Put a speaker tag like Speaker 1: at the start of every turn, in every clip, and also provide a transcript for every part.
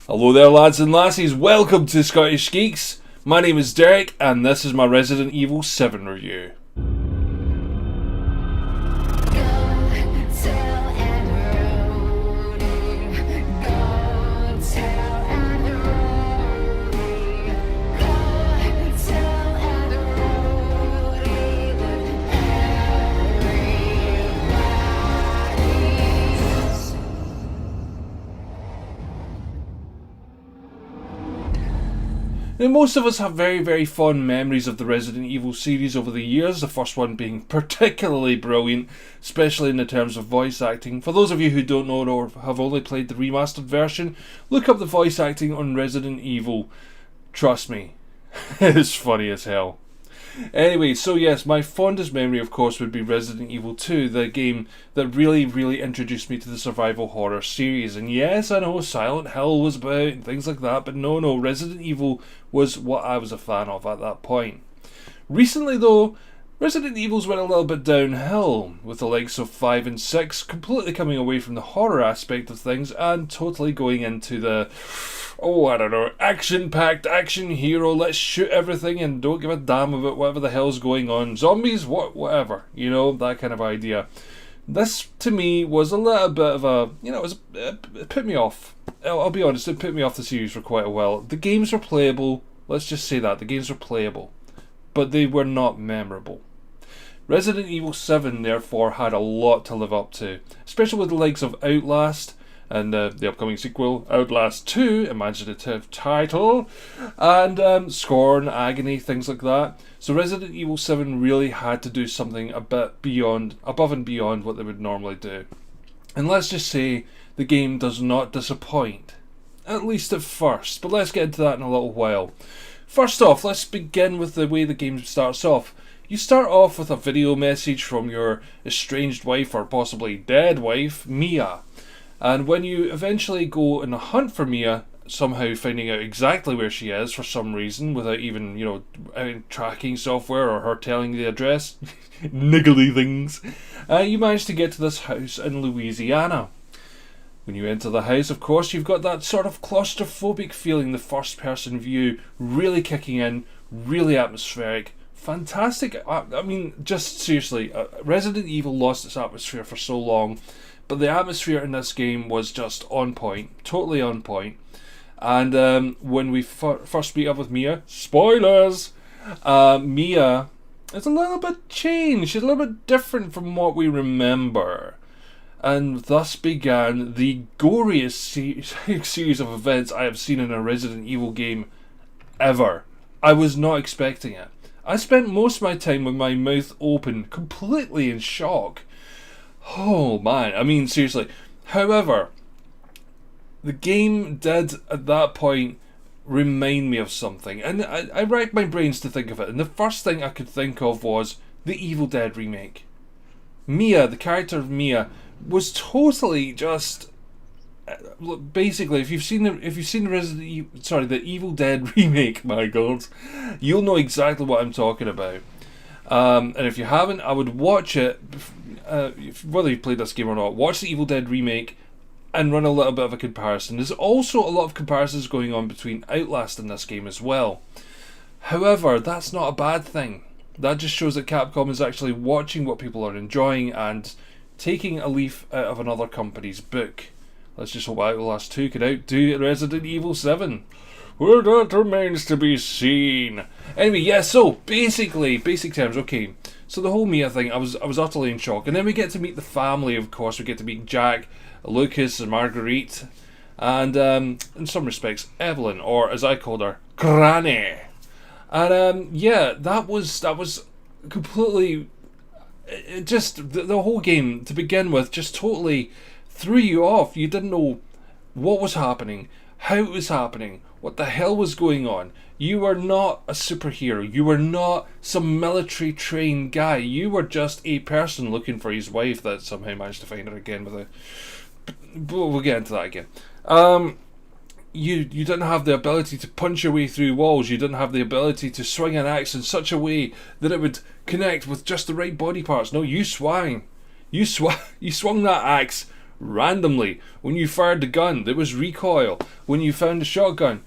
Speaker 1: Hello there, lads and lassies. Welcome to Scottish Geeks. My name is Derek, and this is my Resident Evil 7 review. Now, most of us have very fond memories of the Resident Evil series over the years, the first one being particularly brilliant, especially in the terms of voice acting. For those of you who don't know or have only played the remastered version, look up the voice acting on Resident Evil. Trust me, it's funny as hell. Anyway, so yes, my fondest memory, of course, would be Resident Evil 2, the game that really introduced me to the survival horror series. And yes, I know Silent Hill was about and things like that, but no, Resident Evil was what I was a fan of at that point. Recently, though, Resident Evil's went a little bit downhill, with the likes of 5 and 6 completely coming away from the horror aspect of things and totally going into the, action-packed action hero, let's shoot everything and don't give a damn about whatever the hell's going on. Zombies, whatever, that kind of idea. This, to me, was a little bit of a, it put me off. I'll be honest, it put me off the series for quite a while. The games were playable, let's just say that, the games were playable, but they were not memorable. Resident Evil 7, therefore, had a lot to live up to, especially with the likes of Outlast, and the upcoming sequel, Outlast 2, imaginative title, and Scorn, Agony, things like that. So Resident Evil 7 really had to do something a bit above and beyond what they would normally do. And let's just say the game does not disappoint, at least at first, but let's get into that in a little while. First off, let's begin with the way the game starts off. You start off with a video message from your estranged wife, or possibly dead wife, Mia. And when you eventually go on a hunt for Mia, somehow finding out exactly where she is for some reason, without even, tracking software or her telling the address, niggly things, you manage to get to this house in Louisiana. When you enter the house, of course, you've got that sort of claustrophobic feeling, the first-person view really kicking in, really atmospheric, fantastic. I mean, just seriously, Resident Evil lost its atmosphere for so long, but the atmosphere in this game was just on point, totally on point. And when we first meet up with Mia, spoilers, Mia is a little bit changed, she's a little bit different from what we remember. And thus began the goriest series of events I have seen in a Resident Evil game ever. I was not expecting it. I spent most of my time with my mouth open, completely in shock. Oh man, I mean seriously. However, the game did at that point remind me of something, and I racked my brains to think of it, and the first thing I could think of was the Evil Dead remake. Mia, the character of Mia, was totally just basically, if you've seen the Evil Dead remake, my god, you'll know exactly what I'm talking about. And if you haven't, I would watch it, whether you've played this game or not, watch the Evil Dead remake and run a little bit of a comparison. There's also a lot of comparisons going on between Outlast and this game as well. However, that's not a bad thing. That just shows that Capcom is actually watching what people are enjoying and taking a leaf out of another company's book. Let's just hope Outlast 2 can outdo Resident Evil 7. Well, that remains to be seen. Anyway, yeah, so basically, basic terms, okay. So the whole Mia thing, I was utterly in shock. And then we get to meet the family, of course. We get to meet Jack, Lucas, and Marguerite. And, in some respects, Evelyn, or as I called her, Granny. And, that was completely... the whole game, to begin with, just totally threw you off. You didn't know what was happening, how it was happening, what the hell was going on. You were not a superhero. You were not some military trained guy. You were just a person looking for his wife that somehow managed to find her again with a... We'll get into that again. You didn't have the ability to punch your way through walls. You didn't have the ability to swing an axe in such a way that it would connect with just the right body parts. No, you swung that axe randomly. When you fired the gun, there was recoil. When you found the shotgun,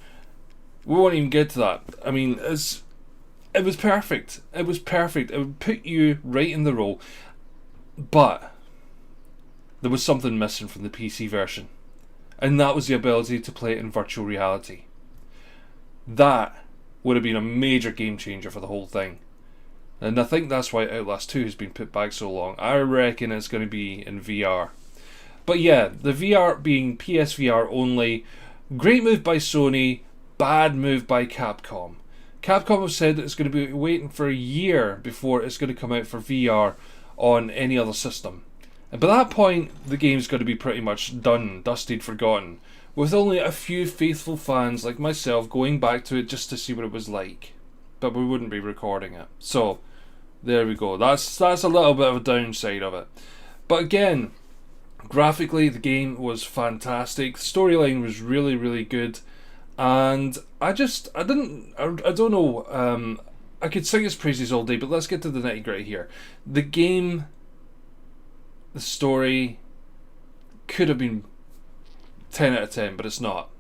Speaker 1: we won't even get to that. I mean, it was perfect. It was perfect. It would put you right in the role. But there was something missing from the PC version. And that was the ability to play it in virtual reality. That would have been a major game changer for the whole thing. And I think that's why Outlast 2 has been put back so long. I reckon it's going to be in VR. But yeah, the VR being PSVR only, great move by Sony, bad move by Capcom. Capcom have said that it's going to be waiting for a year before it's going to come out for VR on any other system. And by that point, the game's going to be pretty much done, dusted, forgotten, with only a few faithful fans like myself going back to it just to see what it was like. But we wouldn't be recording it. So, there we go. That's a little bit of a downside of it. But again, graphically, the game was fantastic. The storyline was really, really good. And I don't know, I could sing its praises all day, but let's get to the nitty gritty here. The game, the story, could have been 10 out of 10, but it's not.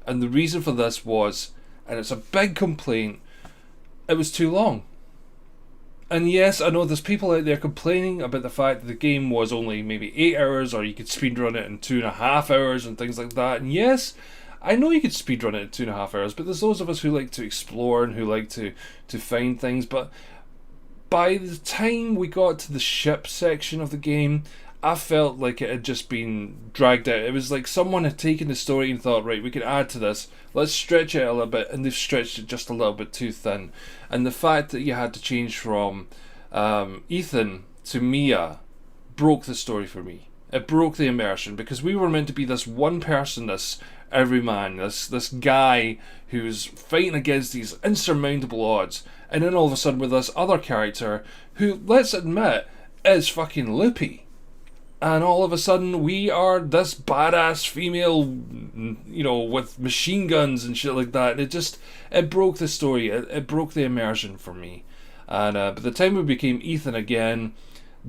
Speaker 1: And the reason for this was, and it's a big complaint, it was too long. And yes, I know there's people out there complaining about the fact that the game was only maybe 8 hours, or you could speedrun it in 2.5 hours and things like that. And yes, I know you could speedrun it in 2.5 hours, but there's those of us who like to explore and who like to find things. But by the time we got to the ship section of the game, I felt like it had just been dragged out. It was like someone had taken the story and thought, right, we can add to this, let's stretch it a little bit, and they've stretched it just a little bit too thin. And the fact that you had to change from Ethan to Mia broke the story for me. It broke the immersion, because we were meant to be this one person, this everyman, this guy who's fighting against these insurmountable odds, and then all of a sudden with this other character who, let's admit, is fucking loopy. And all of a sudden we are this badass female, with machine guns and shit like that. And it broke the story. It broke the immersion for me. And by the time we became Ethan again,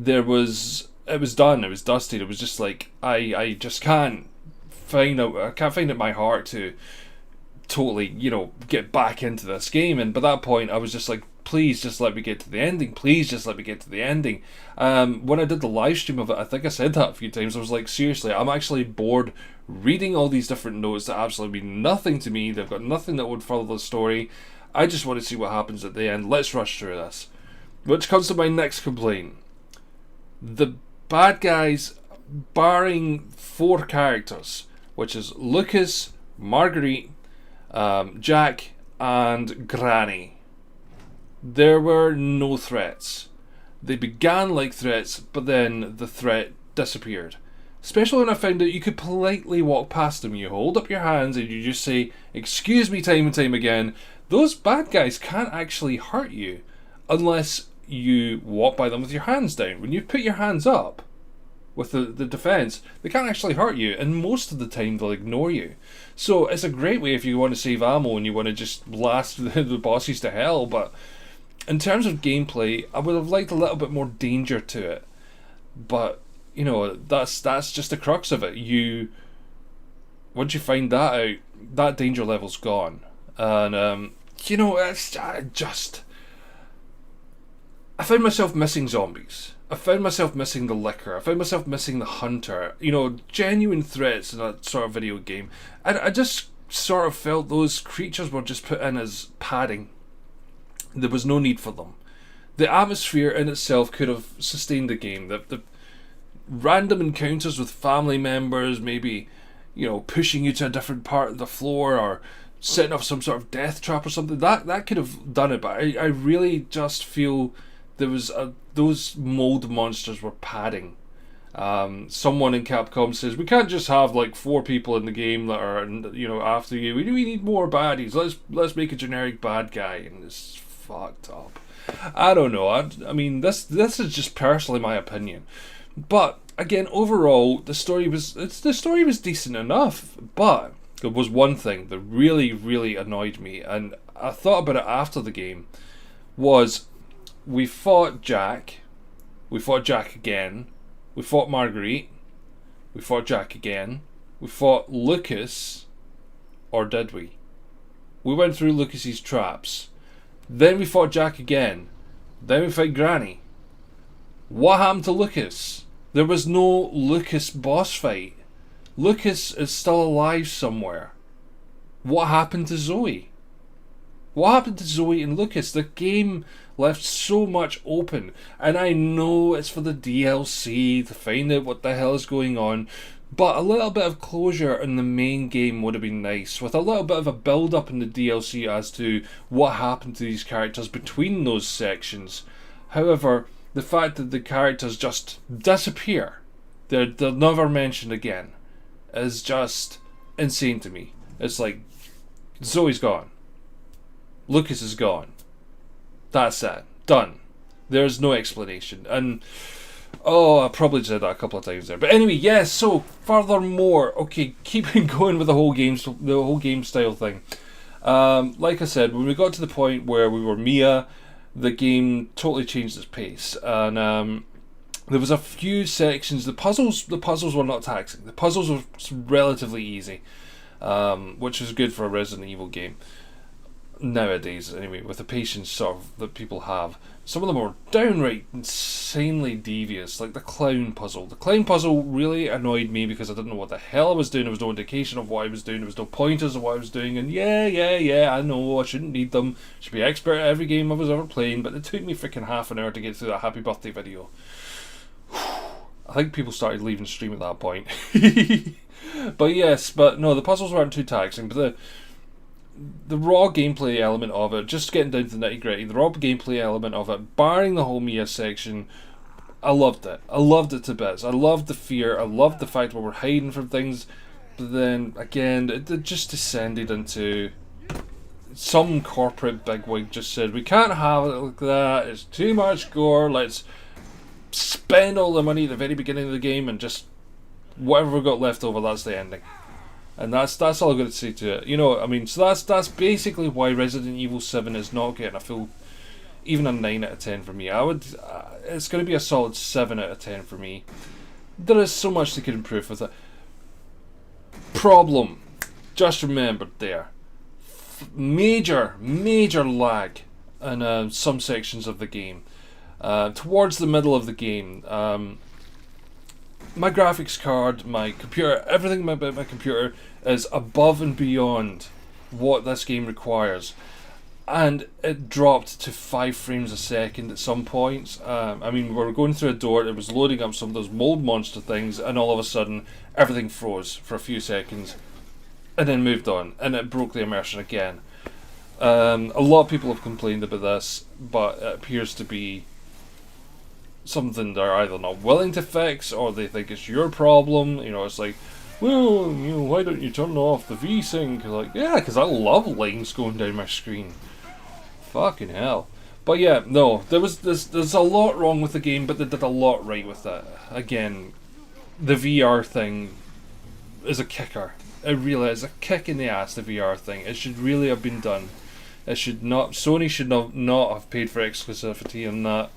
Speaker 1: it was done. It was dusted. It was just like, I just can't find it in my heart to totally, get back into this game. And by that point, I was just like, please just let me get to the ending. Please just let me get to the ending. When I did the live stream of it, I think I said that a few times. I was like, seriously, I'm actually bored reading all these different notes that absolutely mean nothing to me. They've got nothing that would follow the story. I just want to see what happens at the end. Let's rush through this. Which comes to my next complaint. The bad guys, barring 4 characters, which is Lucas, Marguerite, Jack, and Granny. There were no threats. They began like threats, but then the threat disappeared. Especially when I found out you could politely walk past them. You hold up your hands and you just say, "Excuse me," time and time again. Those bad guys can't actually hurt you unless you walk by them with your hands down. When you put your hands up with the defense, they can't actually hurt you, and most of the time they'll ignore you. So it's a great way if you want to save ammo and you want to just blast the bosses to hell. But in terms of gameplay, I would have liked a little bit more danger to it. But that's just the crux of it. Once you find that out, that danger level's gone. And I found myself missing zombies. I found myself missing the liquor. I found myself missing the hunter. Genuine threats in a sort of video game. And I just sort of felt those creatures were just put in as padding. There was no need for them. The atmosphere in itself could have sustained the game. The random encounters with family members, maybe, pushing you to a different part of the floor or setting up some sort of death trap or something, that could have done it. But I really just feel there was those mold monsters were padding. Someone in Capcom says, we can't just have like 4 people in the game that are after you. We need more baddies. Let's make a generic bad guy, and it's fucked up. I don't know. I mean, this is just personally my opinion. But again, overall, the story was decent enough. But there was one thing that really, really annoyed me, and I thought about it after the game. Was we fought Jack again. We fought Marguerite. We fought Jack again. We fought Lucas, or did we? We went through Lucas's traps. Then we fought Jack again. Then we fought Granny. What happened to Lucas? There was no Lucas boss fight. Lucas is still alive somewhere. What happened to Zoe? What happened to Zoe and Lucas? The game left so much open, and I know it's for the DLC to find out what the hell is going on, but a little bit of closure in the main game would have been nice, with a little bit of a build up in the DLC as to what happened to these characters between those sections. However, the fact that the characters just disappear, they're never mentioned again, is just insane to me. It's like, Zoe's gone. Lucas is gone. That's it. Done. There's no explanation. And, I probably said that a couple of times there. But anyway, yes, so, furthermore, okay, keeping going with the whole game style thing. Like I said, when we got to the point where we were Mia, the game totally changed its pace. And, there was a few sections. The puzzles were not taxing. The puzzles were relatively easy, which is good for a Resident Evil game nowadays. Anyway, with the patience sort of that people have, some of them were downright insanely devious, like the clown puzzle. The clown puzzle really annoyed me because I didn't know what the hell I was doing. There was no indication of what I was doing. There was no pointers of what I was doing. And yeah, I know I shouldn't need them. Should be expert at every game I was ever playing. But it took me freaking half an hour to get through that happy birthday video. I think people started leaving stream at that point. But no, the puzzles weren't too taxing. But the raw gameplay element of it, just getting down to the nitty gritty, the raw gameplay element of it, barring the whole Mia section, I loved it. I loved it to bits. I loved the fear. I loved the fact we were hiding from things. But then again, it just descended into some corporate bigwig just said, we can't have it like that. It's too much gore. Let's spend all the money at the very beginning of the game and just whatever we've got left over, that's the ending. And that's all I've got to say to it. You know, I mean, so that's basically why Resident Evil 7 is not getting a full, even a 9 out of 10 for me. It's going to be a solid 7 out of 10 for me. There is so much they could improve with it. Problem, just remembered there. Major lag in some sections of the game. Towards the middle of the game, my graphics card, my computer, everything about my computer is above and beyond what this game requires, and it dropped to 5 frames a second at some points. I mean, we were going through a door, it was loading up some of those mold monster things, and all of a sudden everything froze for a few seconds and then moved on, and it broke the immersion again. A lot of people have complained about this, but it appears to be something they're either not willing to fix or they think it's your problem. You know, it's like, well, you know, why don't you turn off the V-Sync? Like, yeah, because I love lines going down my screen. Fucking hell. But yeah, no, there's a lot wrong with the game, but they did a lot right with it. Again, the VR thing is a kicker. It really is a kick in the ass, the VR thing. It should really have been done. It should not. Sony should not have paid for exclusivity on that.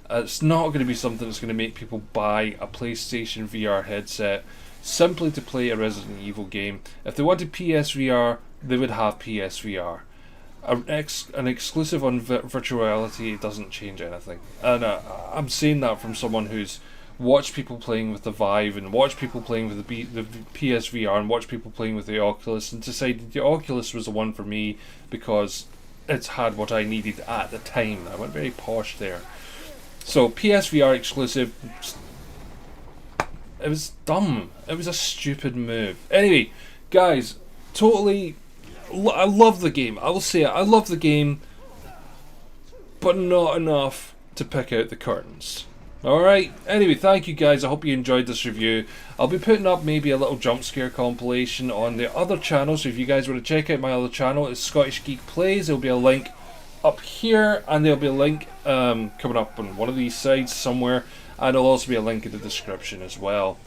Speaker 1: It's not going to be something that's going to make people buy a PlayStation VR headset simply to play a Resident Evil game. If they wanted PSVR, they would have PSVR. An exclusive on virtual reality doesn't change anything. And I'm saying that from someone who's watched people playing with the Vive and watched people playing with the PSVR and watched people playing with the Oculus and decided the Oculus was the one for me because it's had what I needed at the time. I went very posh there. So PSVR exclusive, it was dumb. It was a stupid move. Anyway, guys, totally, I love the game. I will say it. I love the game, but not enough to pick out the curtains. Alright, anyway, thank you guys. I hope you enjoyed this review. I'll be putting up maybe a little jump scare compilation on the other channel, so if you guys want to check out my other channel, it's Scottish Geek Plays. There'll be a link up here, and there'll be a link coming up on one of these sides somewhere, and there'll also be a link in the description as well.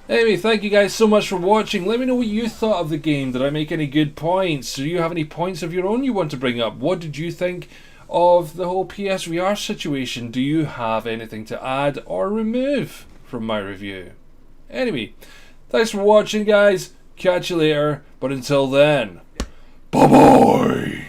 Speaker 1: Anyway, thank you guys so much for watching. Let me know what you thought of the game. Did I make any good points? Do you have any points of your own you want to bring up? What did you think of the whole PSVR situation? Do you have anything to add or remove from my review? Anyway, thanks for watching, guys. Catch you later. But until then, bye-bye.